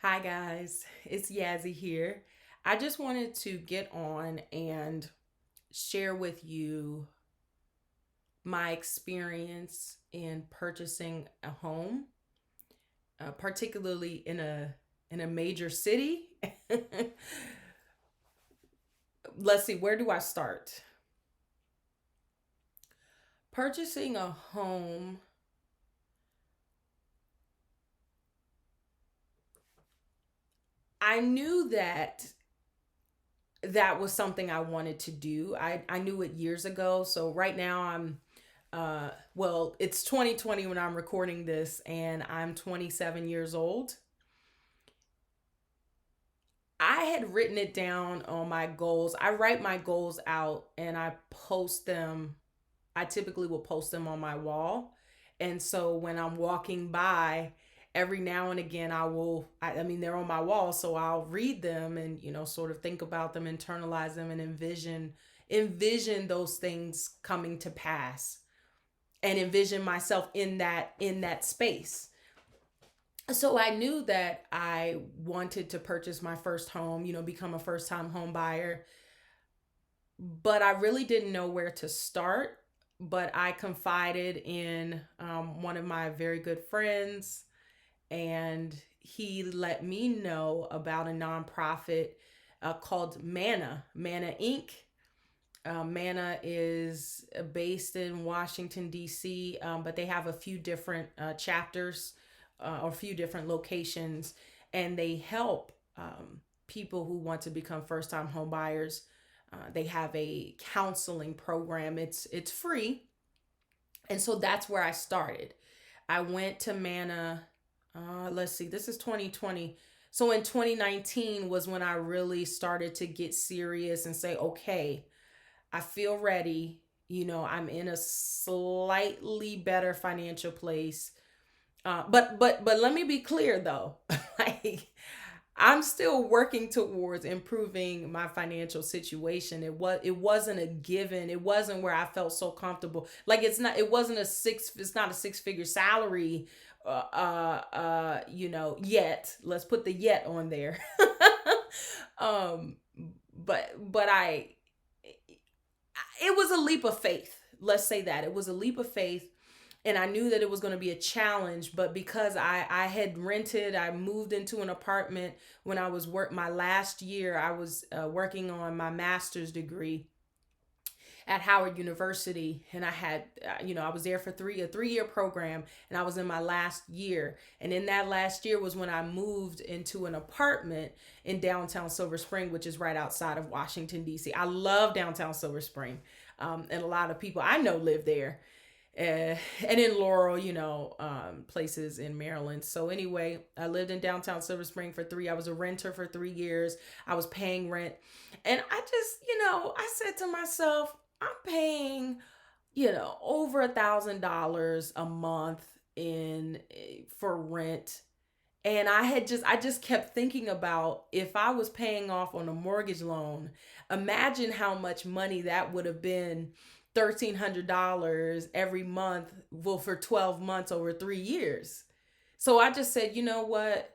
Hi, guys. It's Yazzie here. I just wanted to get on and share with you my experience in purchasing a home, particularly in a major city. Let's see, where do I start? Purchasing a home, I knew that was something I wanted to do. I knew it years ago. So right now well, it's 2020 when I'm recording this, and I'm 27 years old. I had written it down on my goals. I write my goals out and I post them. I typically will post them on my wall. And so when I'm walking by, every now and again I mean they're on my wall, so I'll read them and sort of think about them, internalize them, and envision those things coming to pass, and envision myself in that space. So I knew that I wanted to purchase my first home, become a first time home buyer, but I really didn't know where to start. But I confided in one of my very good friends, and he let me know about a nonprofit called Manna Inc. Manna is based in Washington, D.C., but they have a few different chapters or a few different locations, and they help people who want to become first time home buyers. They have a counseling program. It's free, and so that's where I started. I went to Manna. Let's see, this is 2020. So in 2019 was when I really started to get serious and say, okay, I feel ready. I'm in a slightly better financial place. But let me be clear though. like I'm still working towards improving my financial situation. It wasn't a given. It wasn't where I felt so comfortable. Like it's not a six-figure salary yet. Let's put the yet on there. um but it was a leap of faith. Let's say that it was a leap of faith, and I knew that it was going to be a challenge. But because I had rented, I moved into an apartment when I was my last year. I was working on my master's degree at Howard University, and I had I was there for a 3-year program, and I was in my last year. And in that last year was when I moved into an apartment in downtown Silver Spring, which is right outside of Washington, D.C. I love downtown Silver Spring, and a lot of people I know live there. And in Laurel, places in Maryland. So anyway, I lived in downtown Silver Spring for I was a renter for 3 years. I was paying rent. And I said to myself, I'm paying, over $1,000 a month in for rent. And I just kept thinking about, if I was paying off on a mortgage loan, imagine how much money that would have been. $1,300 every month, well, for 12 months over 3 years. So I just said, you know what?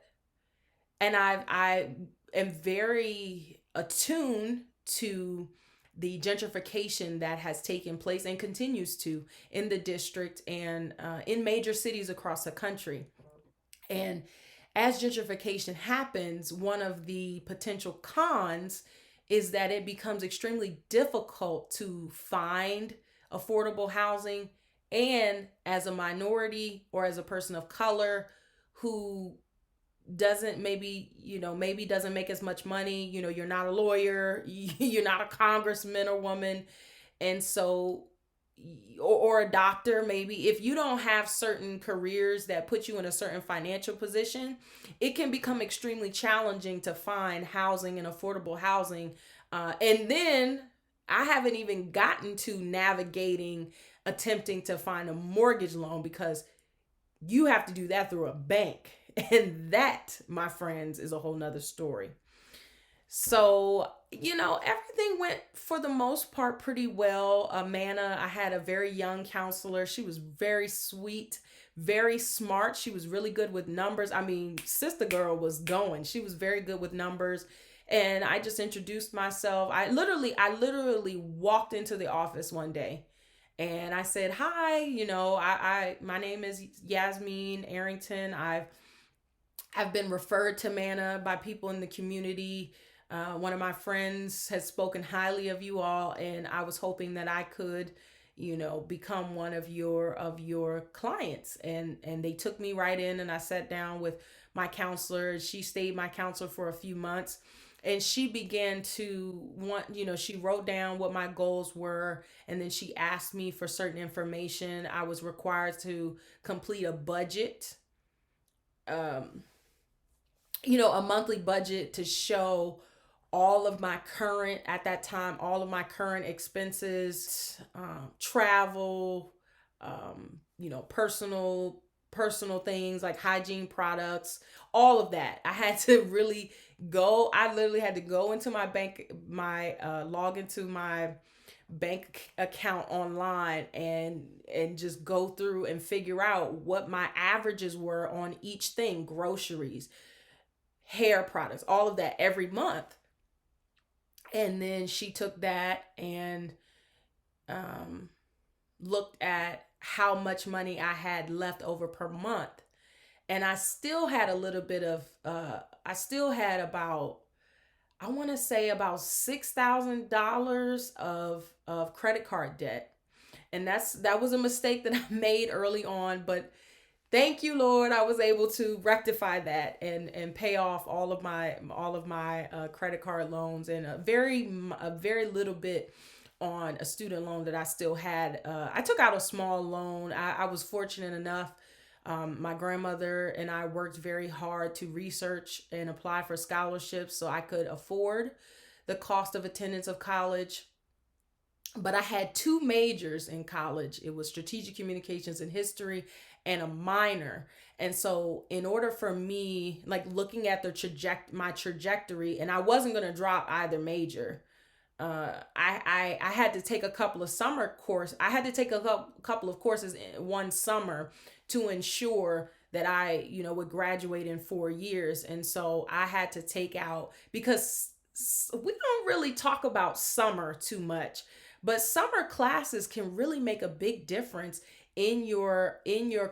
And I am very attuned to the gentrification that has taken place and continues to in the district and in major cities across the country. And as gentrification happens, one of the potential cons is that it becomes extremely difficult to find affordable housing. And as a minority or as a person of color who doesn't maybe doesn't make as much money, you're not a lawyer, you're not a congressman or woman, and so or a doctor, maybe if you don't have certain careers that put you in a certain financial position, it can become extremely challenging to find housing and affordable housing. And then I haven't even gotten to navigating attempting to find a mortgage loan, because you have to do that through a bank, and that, my friends, is a whole nother story. So, everything went for the most part pretty well. Manna, I had a very young counselor. She was very sweet, very smart. She was really good with numbers. I mean, sister girl was going. She was very good with numbers. And I just introduced myself. I literally walked into the office one day and I said, "Hi, my name is Yasmin Arrington. I've been referred to Manna by people in the community. One of my friends has spoken highly of you all, and I was hoping that I could, become one of your clients." And they took me right in, and I sat down with my counselor. She stayed my counselor for a few months, and she began to she wrote down what my goals were, and then she asked me for certain information. I was required to complete a budget, um, a monthly budget to show all of my current, at that time, all of my current expenses, travel, personal things like hygiene products, all of that. I had to really go. I literally had to go into my bank, log into my bank account online, and just go through and figure out what my averages were on each thing: groceries, hair products, all of that every month. And then she took that and um, looked at how much money I had left over per month. And I still had a little bit of, I still had about, I want to say about $6,000 of credit card debt. And that was a mistake that I made early on, but thank you, Lord, I was able to rectify that and pay off all of my credit card loans, and a very little bit on a student loan that I still had. I took out a small loan. I was fortunate enough. My grandmother and I worked very hard to research and apply for scholarships so I could afford the cost of attendance of college. But I had two majors in college. It was strategic communications and history, and a minor. And so in order for me, like looking at my trajectory, and I wasn't going to drop either major. I had to take a couple of I had to take a couple of courses in one summer to ensure that I, would graduate in 4 years. And so I had to take out, because we don't really talk about summer too much, but summer classes can really make a big difference in your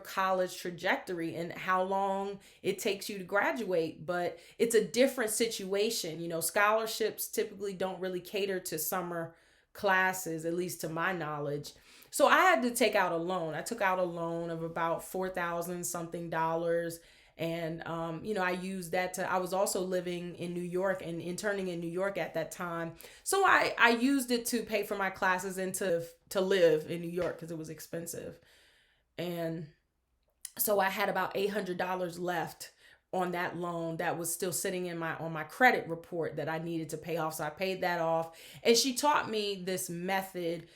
college trajectory and how long it takes you to graduate. But it's a different situation. Scholarships typically don't really cater to summer classes, at least to my knowledge. So I had to take out a loan. I took out a loan of about 4,000 something dollars. And I used that I was also living in New York and interning in New York at that time. So I used it to pay for my classes and to live in New York because it was expensive. And so I had about $800 left on that loan that was still sitting on my credit report that I needed to pay off. So I paid that off. And she taught me this method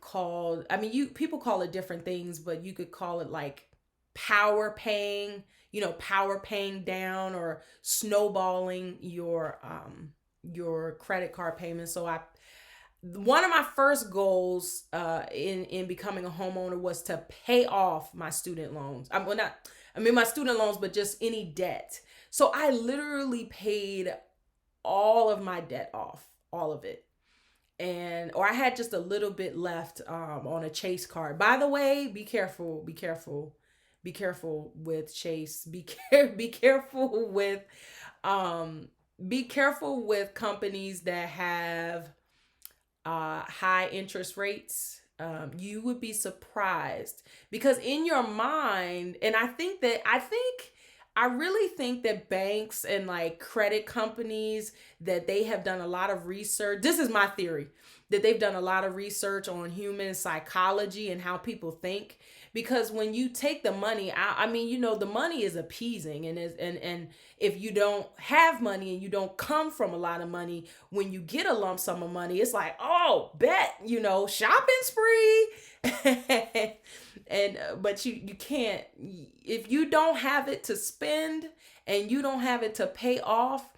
called, I mean, people call it different things, but you could call it like power paying down, or snowballing your credit card payments. So one of my first goals in becoming a homeowner was to pay off my student loans. My student loans, but just any debt. So I literally paid all of my debt off, all of it. Or I had just a little bit left on a Chase card. By the way, be careful, be careful with Chase. Be careful with companies that have high interest rates. You would be surprised, because in your mind, and I really think that banks and like credit companies, that they have done a lot of research. This is my theory, that they've done a lot of research on human psychology and how people think. Because when you take the money out, the money is appeasing, and if you don't have money and you don't come from a lot of money, when you get a lump sum of money, it's like, oh, bet, shopping spree. But you can't, if you don't have it to spend and you don't have it to pay off.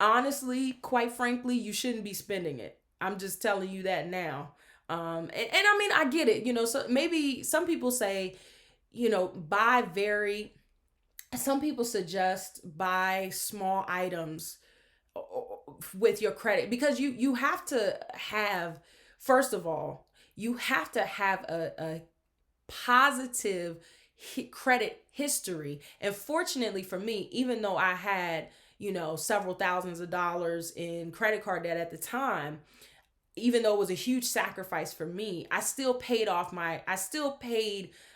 Honestly, quite frankly, you shouldn't be spending it. I'm just telling you that now. And I mean, I get it. So maybe some people say, buy very, some people suggest buy small items with your credit, because you have to have, first of all, you have to have a positive credit history. And fortunately for me, even though I had, several thousands of dollars in credit card debt at the time, even though it was a huge sacrifice for me, I still paid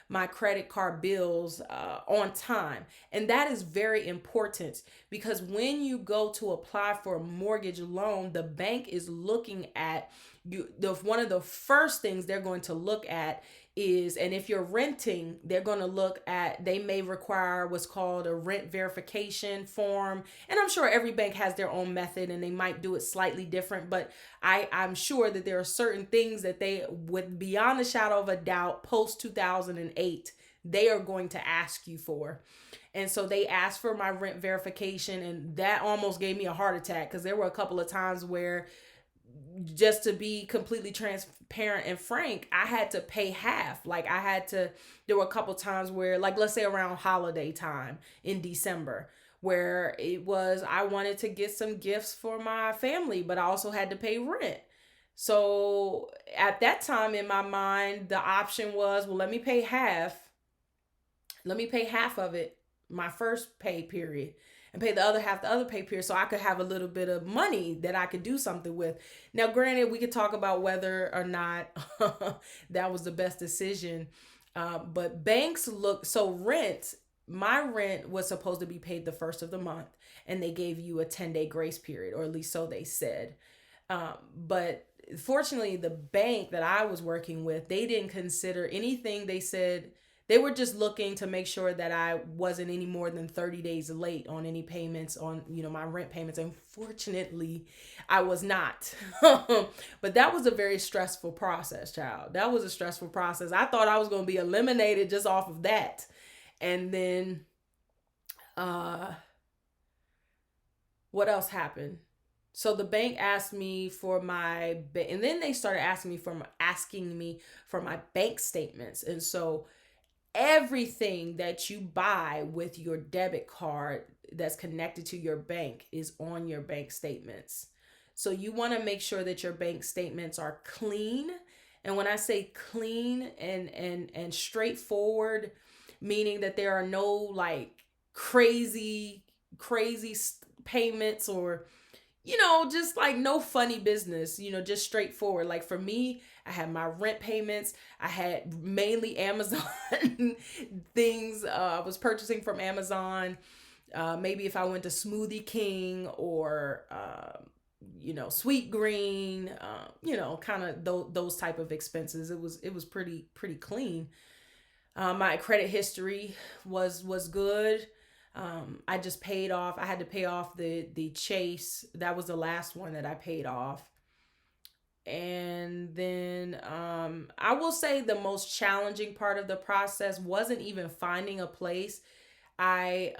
my credit card bills on time. And that is very important, because when you go to apply for a mortgage loan, the bank is looking at you. One of the first things they're going to look at is, and if you're renting, they may require what's called a rent verification form. And I'm sure every bank has their own method and they might do it slightly different, but I'm sure that there are certain things that they would, beyond a shadow of a doubt, post 2008, they are going to ask you for. And so they asked for my rent verification, and that almost gave me a heart attack, because there were a couple of times where, just to be completely transparent and frank, I had to pay half. There were a couple times where, like, let's say around holiday time in December, where I wanted to get some gifts for my family, but I also had to pay rent. So at that time in my mind, the option was, well, let me pay half. Let me pay half of it my first pay period, and pay the other half the other pay period, so I could have a little bit of money that I could do something with. Now, granted, we could talk about whether or not that was the best decision. But banks look, so my rent was supposed to be paid the first of the month, and they gave you a 10-day grace period, or at least so they said. But fortunately, the bank that I was working with, they didn't consider anything. They said they were just looking to make sure that I wasn't any more than 30 days late on any payments, on, my rent payments. And fortunately, I was not. But that was a very stressful process, child. That was a stressful process. I thought I was going to be eliminated just off of that. And then what else happened? So the bank asked me for and then they started asking me for my bank statements. And so everything that you buy with your debit card that's connected to your bank is on your bank statements. So you want to make sure that your bank statements are clean. And when I say clean and straightforward, meaning that there are no like crazy payments, or just like no funny business, just straightforward. Like for me, I had my rent payments. I had mainly Amazon things. I was purchasing from Amazon. Maybe if I went to Smoothie King or, Sweet Green, kind of those type of expenses. It was pretty clean. My credit history was good. I just paid off. I had to pay off the Chase. That was the last one that I paid off. And then I will say the most challenging part of the process wasn't even finding a place. I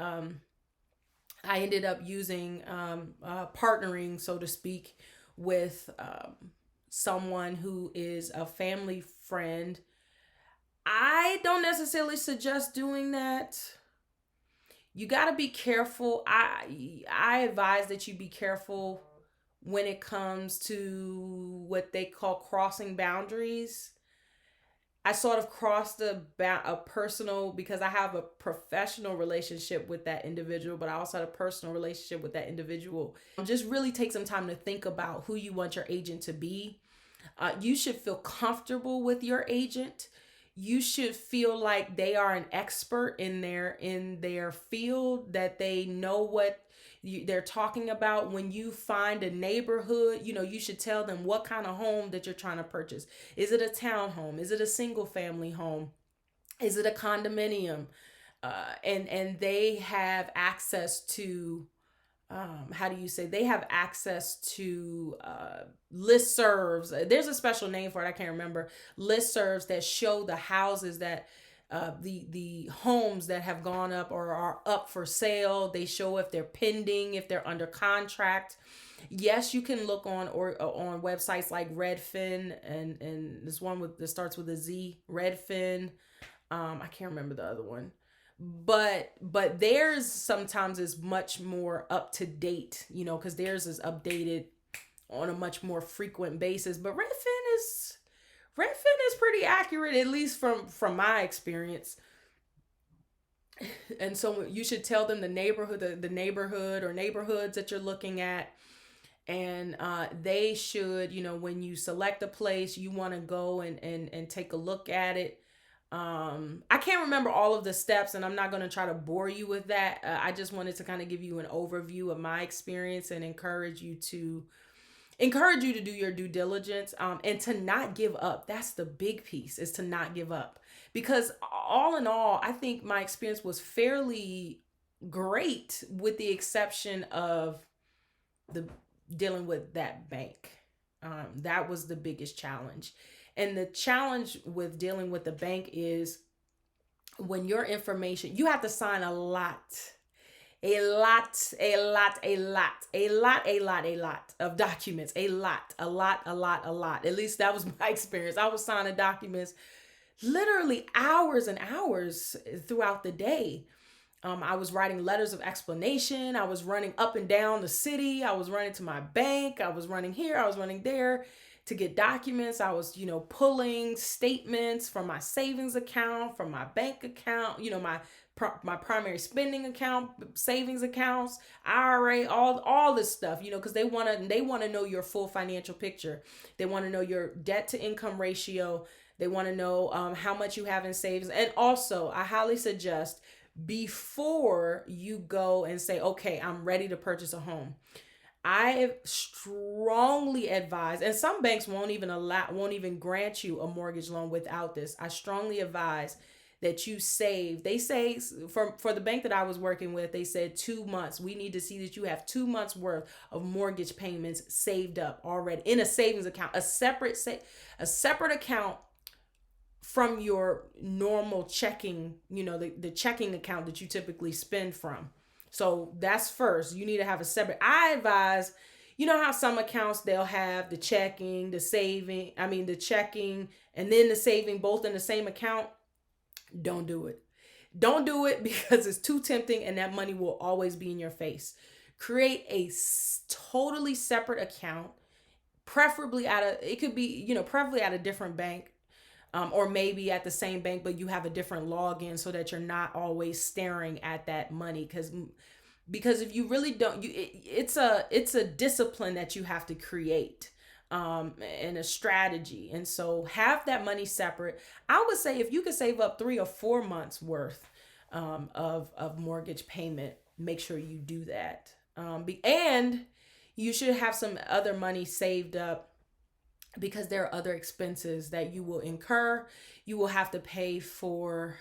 ended up using partnering, so to speak, with someone who is a family friend. I don't necessarily suggest doing that. You got to be careful. I advise that you be careful when it comes to what they call crossing boundaries. I sort of crossed a personal, because I have a professional relationship with that individual, but I also had a personal relationship with that individual. Just really take some time to think about who you want your agent to be. You should feel comfortable with your agent. You should feel like they are an expert in their field, that they know what they're talking about. When you find a neighborhood, you should tell them what kind of home that you're trying to purchase. Is it a townhome? Is it a single family home? Is it a condominium? And they have access to, they have access to listservs. There's a special name for it, I can't remember. Listservs that show the houses that the homes that have gone up or are up for sale. They show if they're pending, if they're under contract. Yes, you can look on websites like Redfin, and this one that starts with a Z, Redfin. I can't remember the other one, but theirs sometimes is much more up to date, because theirs is updated on a much more frequent basis. But Redfin is pretty accurate, at least from my experience. And so you should tell them the neighborhood, the neighborhood or neighborhoods that you're looking at. And they should, when you select a place, you want to go and take a look at it. I can't remember all of the steps, and I'm not going to try to bore you with that. I just wanted to kind of give you an overview of my experience and encourage you to do your due diligence, and to not give up. That's the big piece, is to not give up, because all in all, I think my experience was fairly great, with the exception of the dealing with that bank. That was the biggest challenge. And the challenge with dealing with the bank is, when your information, you have to sign a lot of documents. A lot. At least that was my experience. I was signing documents literally hours and hours throughout the day. I was writing letters of explanation. I was running up and down the city. I was running to my bank. I was running here. I was running there to get documents. I was, pulling statements from my savings account, from my bank account, my primary spending account, savings accounts, IRA, all this stuff, because they want to know your full financial picture. They want to know your debt to income ratio. They want to know how much you have in savings. And also, I highly suggest, before you go and say, okay, I'm ready to purchase a home, I strongly advise, and some banks won't even grant you a mortgage loan without this. I strongly advise that you save. They say, for the bank that I was working with, they said 2 months. We need to see that you have 2 months worth of mortgage payments saved up already in a savings account, a separate account from your normal checking, the checking account that you typically spend from. So that's first. You need to have a separate. I advise, how some accounts, they'll have the checking, the checking, and then the saving both in the same account. Don't do it. Don't do it, because it's too tempting, and that money will always be in your face. Create a totally separate account, preferably preferably at a different bank. Or maybe at the same bank, but you have a different login, so that you're not always staring at that money. Because if you really don't, it's a discipline that you have to create, and a strategy. And so have that money separate. I would say if you could save up 3 or 4 months worth of mortgage payment, make sure you do that. And you should have some other money saved up, because there are other expenses that you will incur. You will have to pay for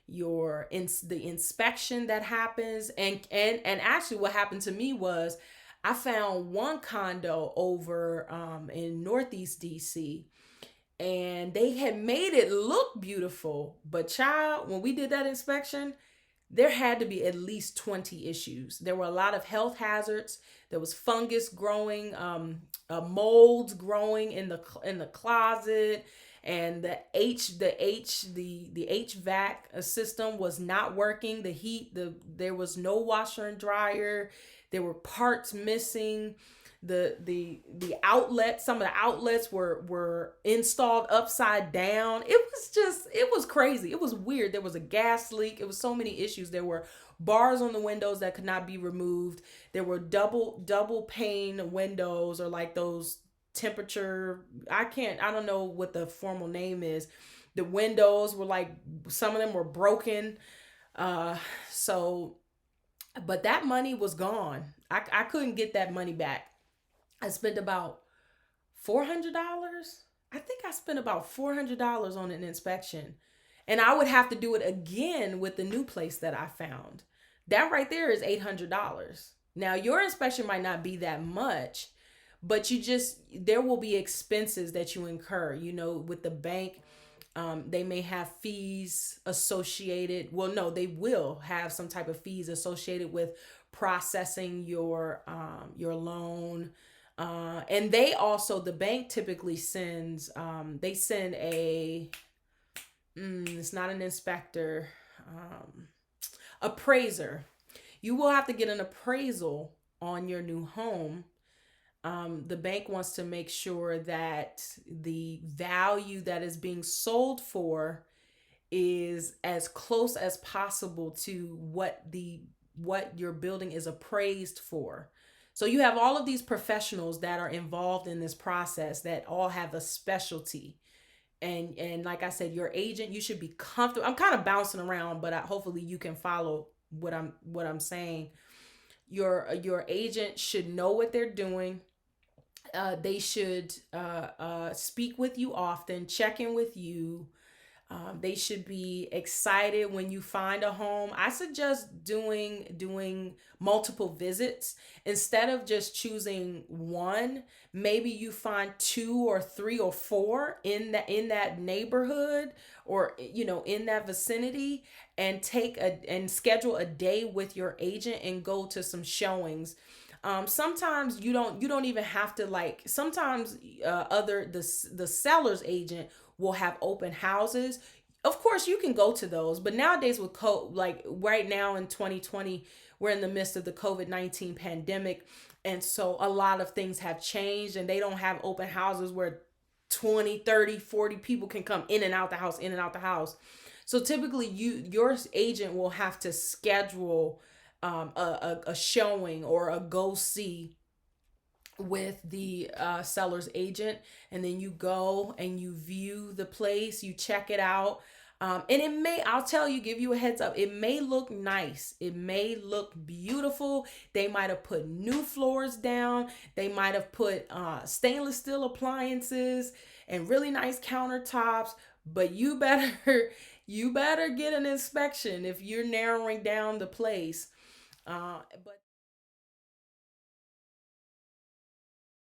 the inspection that happens. And actually, what happened to me was, I found one condo over in Northeast DC, and they had made it look beautiful. But child, when we did that inspection, there had to be at least 20 issues. There were a lot of health hazards. There was fungus growing, molds growing in the closet, and the HVAC system was not working. The heat, there was no washer and dryer. There were parts missing. The outlet, some of the outlets were installed upside down. It was crazy. It was weird. There was a gas leak. It was so many issues. There were bars on the windows that could not be removed. There were double pane windows, or like those temperature, I don't know what the formal name is. The windows were like, some of them were broken. But that money was gone. I couldn't get that money back. I spent about $400. I think I spent about $400 on an inspection. And I would have to do it again with the new place that I found. That right there is $800. Now, your inspection might not be that much, but there will be expenses that you incur. With the bank, they may have fees associated. Well, no, they will have some type of fees associated with processing your loan. And the bank typically sends, they send It's not an inspector. Um, Appraiser. You will have to get an appraisal on your new home. The bank wants to make sure that the value that is being sold for is as close as possible to what your building is appraised for. So you have all of these professionals that are involved in this process that all have a specialty. And like I said, your agent, you should be comfortable. I'm kind of bouncing around, but hopefully you can follow what I'm saying. Your agent should know what they're doing. They should speak with you often, check in with you. They should be excited when you find a home. I suggest doing multiple visits instead of just choosing one. Maybe you find two or three or four in that neighborhood, or in that vicinity, and schedule a day with your agent and go to some showings. Sometimes you don't even have to, like, sometimes the seller's agent will have open houses. Of course you can go to those, but nowadays with like right now in 2020, we're in the midst of the COVID-19 pandemic, and so a lot of things have changed, and they don't have open houses where 20, 30, 40 people can come in and out the house, in and out the house. So typically your agent will have to schedule a showing or a go see with the seller's agent, and then you go and you view the place, you check it out. And I'll tell you, give you a heads up, it may look nice, it may look beautiful. They might have put new floors down, they might have put stainless steel appliances and really nice countertops, but you better you better get an inspection if you're narrowing down the place. But